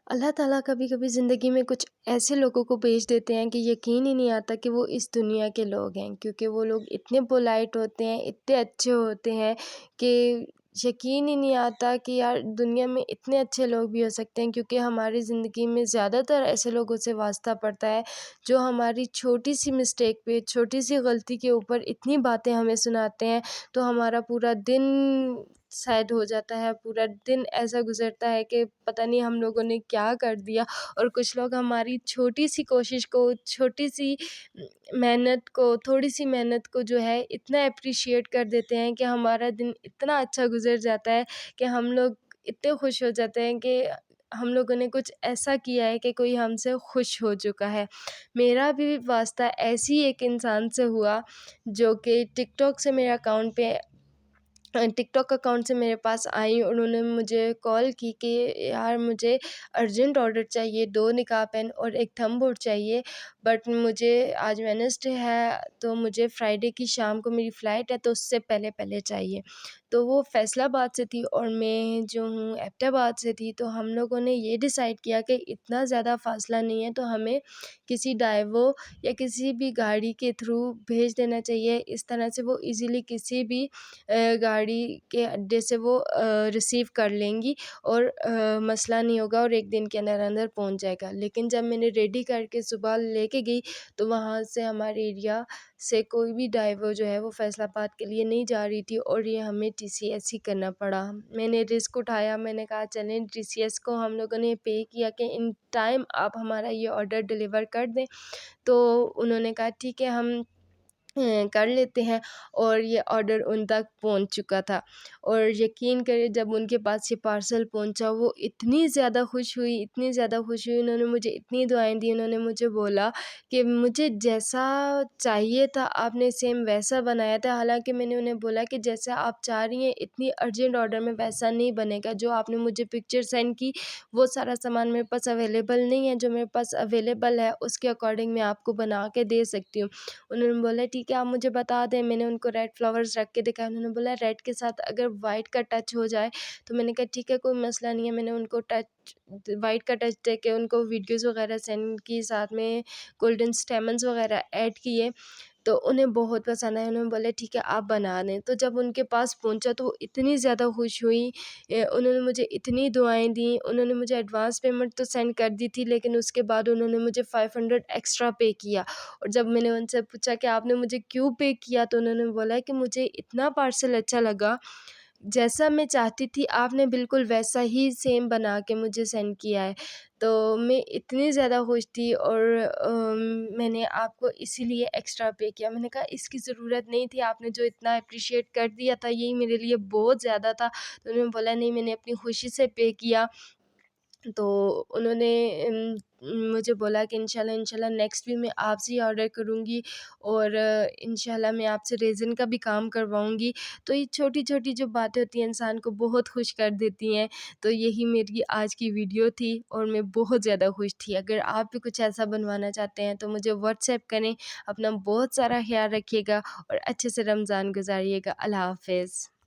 اللہ تعالیٰ کبھی کبھی زندگی میں کچھ ایسے لوگوں کو بھیج دیتے ہیں کہ یقین ہی نہیں آتا کہ وہ اس دنیا کے لوگ ہیں، کیونکہ وہ لوگ اتنے پولائٹ ہوتے ہیں، اتنے اچھے ہوتے ہیں کہ یقین ہی نہیں آتا کہ یار دنیا میں اتنے اچھے لوگ بھی ہو سکتے ہیں، کیونکہ ہماری زندگی میں زیادہ تر ایسے لوگوں سے واسطہ پڑتا ہے جو ہماری چھوٹی سی مسٹیک پہ، چھوٹی سی غلطی کے اوپر اتنی باتیں ہمیں سناتے ہیں تو ہمارا پورا دن سیڈ ہو جاتا ہے، پورا دن ایسا گزرتا ہے کہ پتہ نہیں ہم لوگوں نے کیا کر دیا۔ اور کچھ لوگ ہماری چھوٹی سی کوشش کو، چھوٹی سی محنت کو، تھوڑی سی محنت کو جو ہے اتنا اپریشیٹ کر دیتے ہیں کہ ہمارا دن اتنا اچھا گزر جاتا ہے کہ ہم لوگ اتنے خوش ہو جاتے ہیں کہ ہم لوگوں نے کچھ ایسا کیا ہے کہ کوئی ہم سے خوش ہو چکا ہے۔ میرا بھی واسطہ ایسی ایک انسان سے ہوا جو کہ ٹک ٹاک سے میرے اکاؤنٹ پہ، ٹک ٹاک اکاؤنٹ سے میرے پاس آئی۔ انہوں نے مجھے کال کی کہ یار مجھے ارجنٹ آرڈر چاہیے، 2 نکاح پین اور ایک تھم بورڈ چاہیے، بٹ مجھے آج وینسڈے ہے تو مجھے فرائیڈے کی شام کو میری فلائٹ ہے تو اس سے پہلے پہلے چاہیے۔ تو وہ فیصل آباد سے تھی اور میں جو ہوں ایبٹ آباد سے تھی، تو ہم لوگوں نے یہ ڈیسائیڈ کیا کہ اتنا زیادہ فاصلہ نہیں ہے تو ہمیں کسی ڈائیو یا کسی بھی گاڑی کے تھرو بھیج دینا چاہیے، اس طرح سے وہ ایزیلی کسی بھی گاڑی کے اڈے سے وہ ریسیو کر لیں گی اور مسئلہ نہیں ہوگا اور ایک دن کے اندر اندر پہنچ جائے گا۔ لیکن جب میں نے ریڈی کر کے صبح لے کے گئی تو وہاں سے ہمارے ایریا سے کوئی بھی ڈرائیور جو ہے وہ فیصل آباد کے لیے نہیں جا رہی تھی اور یہ ہمیں ٹی سی ایس ہی کرنا پڑا۔ میں نے رسک اٹھایا، میں نے کہا چلیں ٹی سی ایس کو ہم لوگوں نے پے کیا کہ ان ٹائم آپ ہمارا یہ آرڈر ڈلیور کر دیں، تو انہوں نے کہا ٹھیک ہے ہم کر لیتے ہیں، اور یہ آرڈر ان تک پہنچ چکا تھا۔ اور یقین کرے جب ان کے پاس یہ پارسل پہنچا وہ اتنی زیادہ خوش ہوئی، اتنی زیادہ خوش ہوئی، انہوں نے مجھے اتنی دعائیں دی، انہوں نے مجھے بولا کہ مجھے جیسا چاہیے تھا آپ نے سیم ویسا بنایا تھا۔ حالانکہ میں نے انہیں بولا کہ جیسا آپ چاہ رہی ہیں اتنی ارجنٹ آرڈر میں ویسا نہیں بنے گا، جو آپ نے مجھے پکچر سینڈ کی وہ سارا سامان میرے پاس اویلیبل نہیں ہے، جو میرے پاس اویلیبل ہے اس کے اکارڈنگ میں آپ کو بنا کے دے سکتی ہوں۔ انہوں نے بولا ٹھیک ہے آپ مجھے بتا دیں۔ میں نے ان کو ریڈ فلاورز رکھ کے دکھایا، انہوں نے بولا ریڈ کے ساتھ اگر وائٹ کا ٹچ ہو جائے تو میں نے کہا ٹھیک ہے کوئی مسئلہ نہیں ہے۔ میں نے ان کو وائٹ کا ٹچ دے کے ان کو ویڈیوز وغیرہ سینڈ کی، ساتھ میں گولڈن اسٹیمنز وغیرہ ایڈ کیے، تو انہیں بہت پسند آیا۔ انہوں نے بولا ٹھیک ہے آپ بنا دیں۔ تو جب ان کے پاس پہنچا تو وہ اتنی زیادہ خوش ہوئی، انہوں نے مجھے اتنی دعائیں دیں۔ انہوں نے مجھے ایڈوانس پیمنٹ تو سینڈ کر دی تھی، لیکن اس کے بعد انہوں نے مجھے 500 ایکسٹرا پے کیا۔ اور جب میں نے ان سے پوچھا کہ آپ نے مجھے کیوں پے کیا، تو انہوں نے بولا کہ مجھے اتنا پارسل اچھا لگا، جیسا میں چاہتی تھی آپ نے بالکل ویسا ہی سیم بنا کے مجھے سینڈ کیا ہے۔ تو میں اتنی زیادہ خوش تھی اور میں نے آپ کو اسی لیے ایکسٹرا پے کیا۔ میں نے کہا اس کی ضرورت نہیں تھی، آپ نے جو اتنا اپریشیٹ کر دیا تھا یہی میرے لیے بہت زیادہ تھا۔ تو انہوں نے بولا نہیں میں نے اپنی خوشی سے پے کیا۔ تو انہوں نے مجھے بولا کہ انشاءاللہ نیکسٹ بھی میں آپ سے ہی آرڈر کروں گی، اور انشاءاللہ میں آپ سے ریزن کا بھی کام کرواؤں گی۔ تو یہ چھوٹی چھوٹی جو باتیں ہوتی ہیں انسان کو بہت خوش کر دیتی ہیں۔ تو یہی میری آج کی ویڈیو تھی اور میں بہت زیادہ خوش تھی۔ اگر آپ بھی کچھ ایسا بنوانا چاہتے ہیں تو مجھے واٹس ایپ کریں۔ اپنا بہت سارا خیال رکھیے گا اور اچھے سے رمضان گزاریے گا۔ اللہ حافظ۔